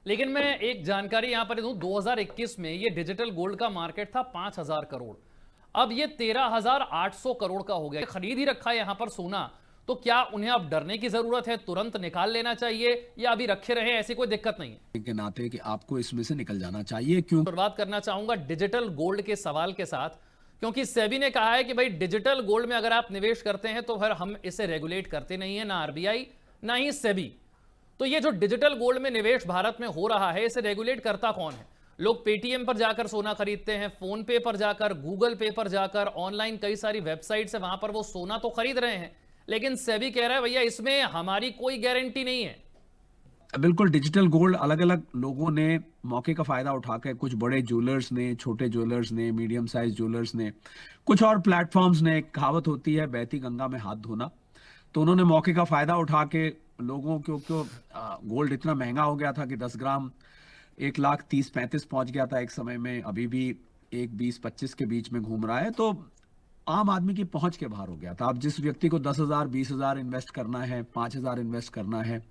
लेकिन मैं एक जानकारी यहां पर दूं, 2021 में ये डिजिटल गोल्ड का मार्केट था 5,000 करोड़। अब ये 13,800 करोड़ का हो गया। खरीद ही रखा है यहां पर सोना, तो क्या उन्हें अब डरने की जरूरत है? तुरंत निकाल लेना चाहिए या अभी रखे रहे? ऐसी कोई दिक्कत नहीं है के नाते कि आपको इसमें से निकल जाना चाहिए। क्यों? शुरुआत करना चाहूंगा डिजिटल गोल्ड के सवाल के साथ, क्योंकि सेबी ने कहा है कि भाई डिजिटल गोल्ड में अगर आप निवेश करते हैं तो फिर हम इसे रेगुलेट करते नहीं है, ना आरबीआई ना ही सेबी। तो ये जो डिजिटल गोल्ड में निवेश भारत में हो रहा है, इसे रेगुलेट करता कौन है? लोग पेटीएम पर जाकर सोना खरीदते हैं, फोन पे पर जाकर, गूगल पे पर जाकर, ऑनलाइन कई सारी वेबसाइट है, वहां पर वो सोना तो खरीद रहे हैं, लेकिन सेबी कह रहा है भैया इसमें हमारी कोई गारंटी नहीं है। बिल्कुल, डिजिटल गोल्ड अलग अलग लोगों ने मौके का फायदा उठाकर, कुछ बड़े ज्वेलर्स ने, छोटे ज्वेलर्स ने, मीडियम साइज ज्वेलर्स ने, कुछ और प्लेटफॉर्म्स ने, एक कहावत होती है बहती गंगा में हाथ धोना, तो उन्होंने मौके का फायदा उठा के लोगों क्यों गोल्ड इतना महंगा हो गया था कि 10 ग्राम 1,30,35 पहुंच गया था एक समय में, अभी भी 1,20,25 के बीच में घूम रहा है। तो आम आदमी की पहुंच के बाहर हो गया था। अब जिस व्यक्ति को 10,000 20,000 इन्वेस्ट करना है, 5,000 इन्वेस्ट करना है,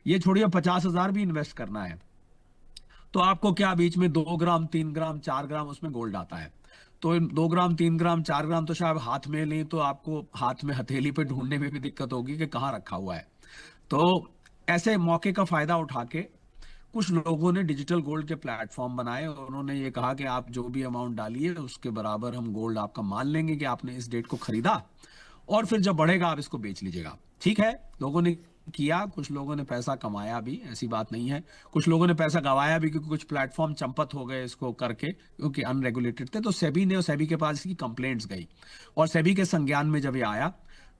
ये छोड़िए 50,000 भी इन्वेस्ट करना है, तो आपको क्या बीच में 2 ग्राम 3 ग्राम 4 ग्राम उसमें गोल्ड आता है। तो 2 ग्राम 3 ग्राम 4 ग्राम तो शायद हाथ में लें तो आपको हाथ में हथेली पे ढूंढने में भी दिक्कत होगी कि कहाँ रखा हुआ है। तो ऐसे मौके का फायदा उठा के कुछ लोगों ने डिजिटल गोल्ड के प्लेटफॉर्म बनाए और उन्होंने ये कहा कि आप जो भी अमाउंट डालिए उसके बराबर हम गोल्ड आपका मान लेंगे कि आपने इस डेट को खरीदा, और फिर जब बढ़ेगा आप इसको बेच लीजिएगा। ठीक है, लोगों ने किया, कुछ लोगों ने पैसा कमाया भी, ऐसी बात नहीं है, कुछ लोगों ने पैसा गंवाया भी, क्योंकि कुछ प्लेटफॉर्म चंपत हो गए इसको करके, क्योंकि अनरेगुलेटेड थे। तो सेबी ने, और सेबी के पास इसकी कंप्लेंट्स गई, और सेबी के संज्ञान में जब ये आया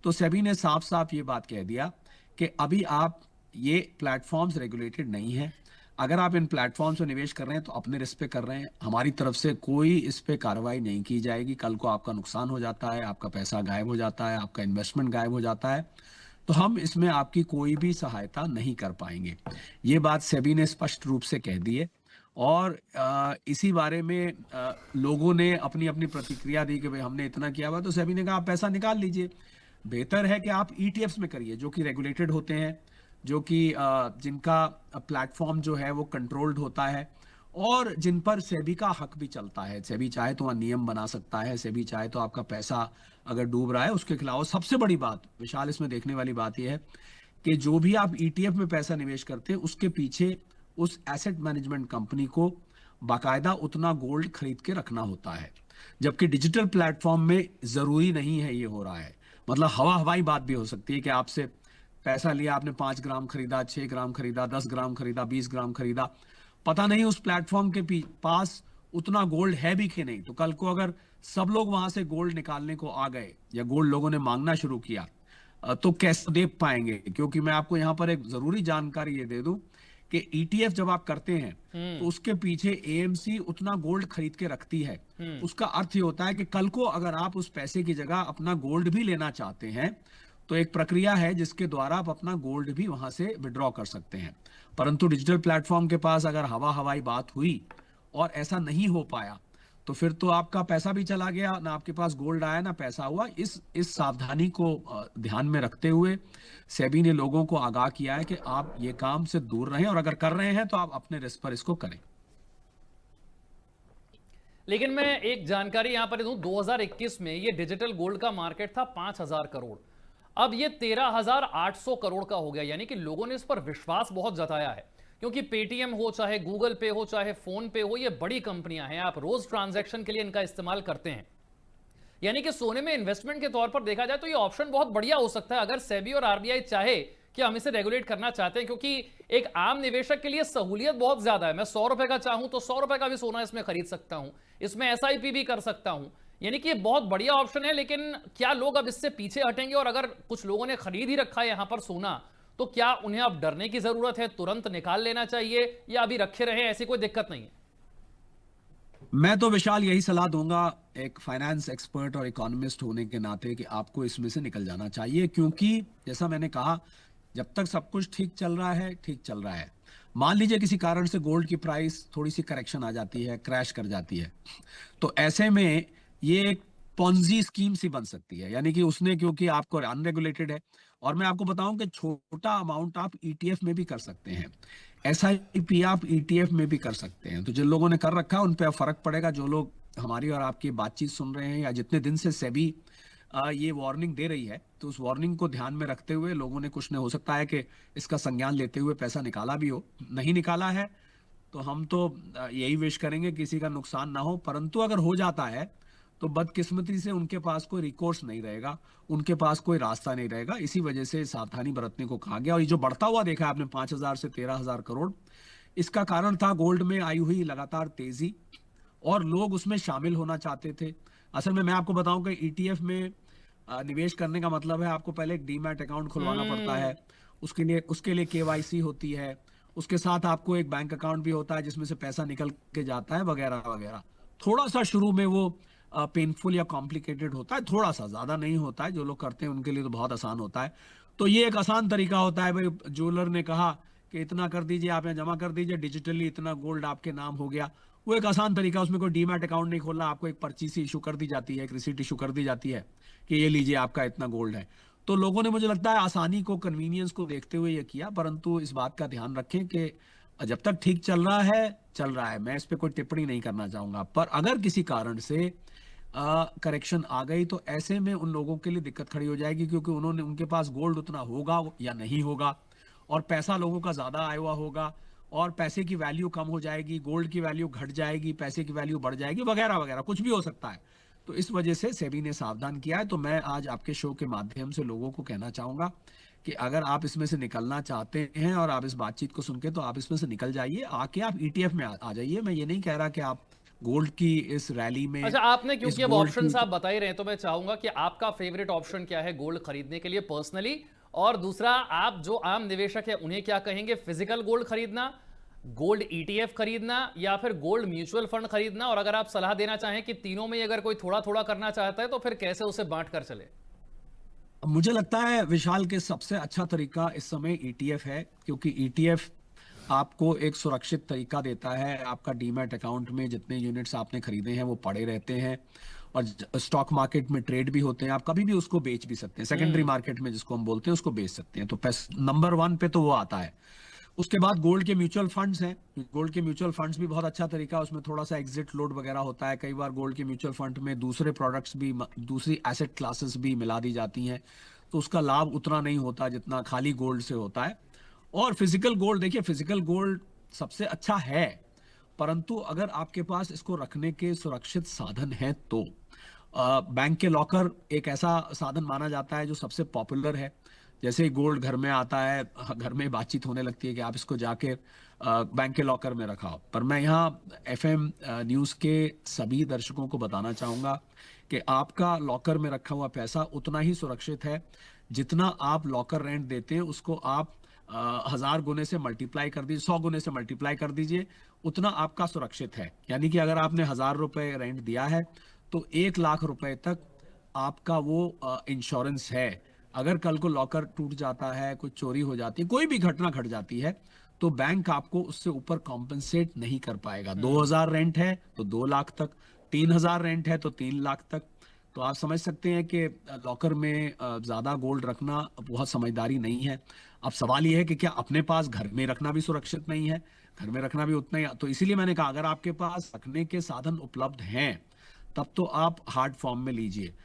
तो सेबी ने साफ साफ ये बात कह दिया कि अभी आप, ये प्लेटफॉर्म्स रेगुलेटेड नहीं है, अगर आप इन प्लेटफॉर्म्स में निवेश कर रहे हैं तो अपने रिस्क पे कर रहे हैं, हमारी तरफ से कोई इस पे कार्रवाई नहीं की जाएगी। कल को आपका नुकसान हो जाता है, आपका पैसा गायब हो जाता है, आपका इन्वेस्टमेंट गायब हो जाता है, तो हम इसमें आपकी कोई भी सहायता नहीं कर पाएंगे। ये बात सेबी ने स्पष्ट रूप से कह दी है। और इसी बारे में लोगों ने अपनी अपनी प्रतिक्रिया दी कि भाई हमने इतना किया हुआ, तो सेबी ने कहा आप पैसा निकाल लीजिए। बेहतर है कि आप ईटीएफ्स में करिए जो कि रेगुलेटेड होते हैं, जो कि जिनका प्लेटफॉर्म जो है वो कंट्रोल्ड होता है, और जिन पर सेबी का हक भी चलता है। सेबी चाहे तो वहाँ नियम बना सकता है, सेबी चाहे तो आपका पैसा अगर डूब रहा है उसके खिलाफ। सबसे बड़ी बात विशाल इसमें देखने वाली बात यह है कि जो भी आप ईटीएफ में पैसा निवेश करते हैं उसके पीछे उस एसेट मैनेजमेंट कंपनी को बाकायदा उतना गोल्ड खरीद के रखना होता है, जबकि डिजिटल प्लेटफॉर्म में जरूरी नहीं है ये हो रहा है। मतलब हवा हवाई बात भी हो सकती है कि आपसे पैसा लिया आपने, 5 ग्राम खरीदा, 6 ग्राम खरीदा, 10 ग्राम खरीदा, 20 ग्राम खरीदा, पता नहीं उस प्लेटफॉर्म के पास उतना गोल्ड है भी कि नहीं। तो कल को अगर सब लोग वहां से गोल्ड निकालने को आ गए या गोल्ड लोगों ने मांगना शुरू किया, तो कैसे दे पाएंगे? क्योंकि मैं आपको यहां पर एक जरूरी जानकारी ये दे दूं कि ईटीएफ जब आप करते हैं तो उसके पीछे एएमसी उतना गोल्ड खरीद के रखती है। उसका अर्थ ये होता है कि कल को अगर आप उस पैसे की जगह अपना गोल्ड भी लेना चाहते हैं तो एक प्रक्रिया है जिसके द्वारा आप अपना गोल्ड भी वहां से विड्रॉ कर सकते हैं। परंतु डिजिटल प्लेटफॉर्म के पास अगर हवा हवाई बात हुई और ऐसा नहीं हो पाया, तो फिर तो आपका पैसा भी चला गया, ना आपके पास गोल्ड आया ना पैसा हुआ। इस सावधानी को ध्यान में रखते हुए सेबी ने लोगों को आगाह किया है कि आप ये काम से दूर रहें, और अगर कर रहे हैं तो आप अपने रिस्क पर इसको करें। लेकिन मैं एक जानकारी यहां पर दूं, 2021 में ये डिजिटल गोल्ड का मार्केट था 5,000 करोड़। अब ये 13,800 करोड़ का हो गया, यानी कि लोगों ने इस पर विश्वास बहुत जताया है, क्योंकि पेटीएम हो, चाहे गूगल पे हो, चाहे फोन पे हो, ये बड़ी कंपनियां हैं, आप रोज ट्रांजैक्शन के लिए इनका इस्तेमाल करते हैं। यानी कि सोने में इन्वेस्टमेंट के तौर पर देखा जाए तो ये ऑप्शन बहुत बढ़िया हो सकता है, अगर सेबी और आरबीआई चाहे कि हम इसे रेगुलेट करना चाहते हैं, क्योंकि एक आम निवेशक के लिए सहूलियत बहुत ज्यादा है। मैं 100 रुपए का चाहूं तो 100 रुपए का भी सोना इसमें खरीद सकता हूं, इसमें एसआईपी भी कर सकता हूं। यानी कि ये बहुत बढ़िया ऑप्शन है। लेकिन क्या लोग अब इससे पीछे हटेंगे? और अगर कुछ लोगों ने खरीद ही रखा है यहां पर सोना, तो क्या उन्हें अब डरने की जरूरत है? तुरंत निकाल लेना चाहिए या अभी रखे रहे? ऐसी कोई दिक्कत नहीं है। मैं तो विशाल यही सलाह दूंगा एक फाइनेंस एक्सपर्ट और इकोनॉमिस्ट होने के नाते कि आपको इसमें से निकल जाना चाहिए, क्योंकि जैसा मैंने कहा, जब तक सब कुछ ठीक चल रहा है, ठीक चल रहा है। मान लीजिए किसी कारण से गोल्ड की प्राइस थोड़ी सी करेक्शन आ जाती है, क्रैश कर जाती है, तो ऐसे में ये एक पॉन्जी स्कीम सी बन सकती है। यानी कि उसने, क्योंकि आपको अनरेगुलेटेड है, और मैं आपको बताऊं कि छोटा अमाउंट आप ईटीएफ में भी कर सकते हैं। SIP आप ETF में भी कर सकते हैं। तो जिन लोगों ने कर रखा है उन पे अब फर्क पड़ेगा। जो लोग हमारी और आपकी बातचीत सुन रहे हैं, या जितने दिन से सेबी ये वार्निंग दे रही है, तो उस वार्निंग को ध्यान में रखते हुए लोगों ने कुछ ने हो सकता है कि इसका संज्ञान लेते हुए पैसा निकाला भी हो। नहीं निकाला है तो हम तो यही विश करेंगे किसी का नुकसान ना हो, परंतु अगर हो जाता है तो बदकिस्मती से उनके पास कोई रिकोर्स नहीं रहेगा, उनके पास कोई रास्ता नहीं रहेगा। इसी वजह से सावधानी बरतने को कहा गया। और ये जो बढ़ता हुआ देखा आपने 5,000 से 13,000 करोड़, इसका कारण था गोल्ड में आई हुई लगातार तेजी, और लोग उसमें शामिल होना चाहते थे। असल में मैं आपको बताऊं कि ETF में निवेश करने का मतलब है आपको पहले एक डीमैट अकाउंट खुलवाना पड़ता हम्म। है। उसके लिए KYC होती है। उसके साथ आपको एक बैंक अकाउंट भी होता है जिसमें से पैसा निकल के जाता है, वगैरह वगैरह। थोड़ा सा शुरू में वो पेनफुल या कॉम्प्लिकेटेड होता है, थोड़ा सा, ज्यादा नहीं होता है। जो लोग करते हैं उनके लिए तो बहुत आसान होता है। तो ये एक आसान तरीका होता है। भाई ज्वेलर ने कहा कि इतना कर दीजिए, आप यहाँ जमा कर दीजिए, डिजिटली इतना गोल्ड आपके नाम हो गया। वो एक आसान तरीका, उसमें कोई डीमैट अकाउंट नहीं खोलना, आपको एक पर्ची सी इशू कर दी जाती है, एक रिसीट इशू कर दी जाती है कि ये लीजिए आपका इतना गोल्ड है। तो लोगों ने, मुझे लगता है, आसानी को, कन्वीनियंस को देखते हुए ये किया। परंतु इस बात का ध्यान रखें कि जब तक ठीक चल रहा है चल रहा है, मैं इस पे कोई टिप्पणी नहीं करना चाहूंगा। पर अगर किसी कारण से करेक्शन आ गई तो ऐसे में उन लोगों के लिए दिक्कत खड़ी हो जाएगी, क्योंकि उनके पास गोल्ड उतना होगा या नहीं होगा, और पैसा लोगों का ज्यादा आया हुआ होगा, और पैसे की वैल्यू कम हो जाएगी, गोल्ड की वैल्यू घट जाएगी, पैसे की वैल्यू बढ़ जाएगी, वगैरह वगैरह, कुछ भी हो सकता है। तो इस वजह से सेबी ने सावधान किया है। तो मैं आज आपके शो के माध्यम से लोगों को कहना चाहूंगा कि अगर आप इसमें से निकलना चाहते हैं और आप इस बातचीत को सुन के, तो आप इसमें से निकल जाइए, आके आप ETF में आ जाइए। मैं ये नहीं कह रहा कि आप गोल्ड की इस रैली में, अच्छा, आपने इस क्योंकि अब गोल्ड ऑप्शन की, आप बता ही रहे हैं, तो मैं चाहूंगा कि आपका फेवरेट ऑप्शन क्या है गोल्ड खरीदने के लिए पर्सनली, और दूसरा, आप जो आम निवेशक है उन्हें क्या कहेंगे? फिजिकल गोल्ड खरीदना, गोल्ड ETF खरीदना, या फिर गोल्ड म्यूचुअल फंड खरीदना? और अगर आप सलाह देना चाहें कि तीनों में अगर कोई थोड़ा थोड़ा करना चाहता है तो फिर कैसे उसे बांट कर चले? मुझे लगता है विशाल के सबसे अच्छा तरीका इस समय ETF है, क्योंकि ETF आपको एक सुरक्षित तरीका देता है। आपका डीमैट अकाउंट में जितने यूनिट्स आपने खरीदे हैं वो पड़े रहते हैं, और स्टॉक मार्केट में ट्रेड भी होते हैं, आप कभी भी उसको बेच भी सकते हैं। सेकेंडरी हम्म। मार्केट में जिसको हम बोलते हैं उसको बेच सकते हैं। तो नंबर 1 पे तो वो आता है। उसके बाद गोल्ड के म्यूचुअल फंड्स हैं। गोल्ड के म्यूचुअल फंड्स भी बहुत अच्छा तरीका है। उसमें थोड़ा सा एग्जिट लोड वगैरह होता है। कई बार गोल्ड के म्यूचुअल फंड में दूसरे प्रोडक्ट्स भी, दूसरी एसेट क्लासेस भी मिला दी जाती हैं, तो उसका लाभ उतना नहीं होता जितना खाली गोल्ड से होता है। और फिजिकल गोल्ड, देखिए फिजिकल गोल्ड सबसे अच्छा है, परंतु अगर आपके पास इसको रखने के सुरक्षित साधन हैं तो बैंक के लॉकर एक ऐसा साधन माना जाता है जो सबसे पॉपुलर है। जैसे ही गोल्ड घर में आता है, घर में बातचीत होने लगती है कि आप इसको जाके बैंक के लॉकर में रखाओ। पर मैं यहाँ FM न्यूज के सभी दर्शकों को बताना चाहूंगा कि आपका लॉकर में रखा हुआ पैसा उतना ही सुरक्षित है जितना आप लॉकर रेंट देते हैं उसको आप 1,000 गुने से मल्टीप्लाई कर दीजिए, 100 गुने से मल्टीप्लाई कर दीजिए, उतना आपका सुरक्षित है। यानी कि अगर आपने 1,000 रुपए रेंट दिया है तो 1,00,000 रुपए तक आपका वो इंश्योरेंस है। अगर कल को लॉकर टूट जाता है, कुछ चोरी हो जाती है, कोई भी घटना घट जाती है, तो बैंक आपको उससे ऊपर कॉम्पेंसेट नहीं कर पाएगा। 2,000 रेंट है तो 2,00,000 तक, 3,000 रेंट है तो 3,00,000 तक। तो आप समझ सकते हैं कि लॉकर में ज्यादा गोल्ड रखना बहुत समझदारी नहीं है। अब सवाल यह है कि क्या अपने पास घर में रखना भी सुरक्षित नहीं है? घर में रखना भी उतना ही। तो इसीलिए मैंने कहा अगर आपके पास रखने के साधन उपलब्ध हैं तब तो आप हार्ड फॉर्म में लीजिए।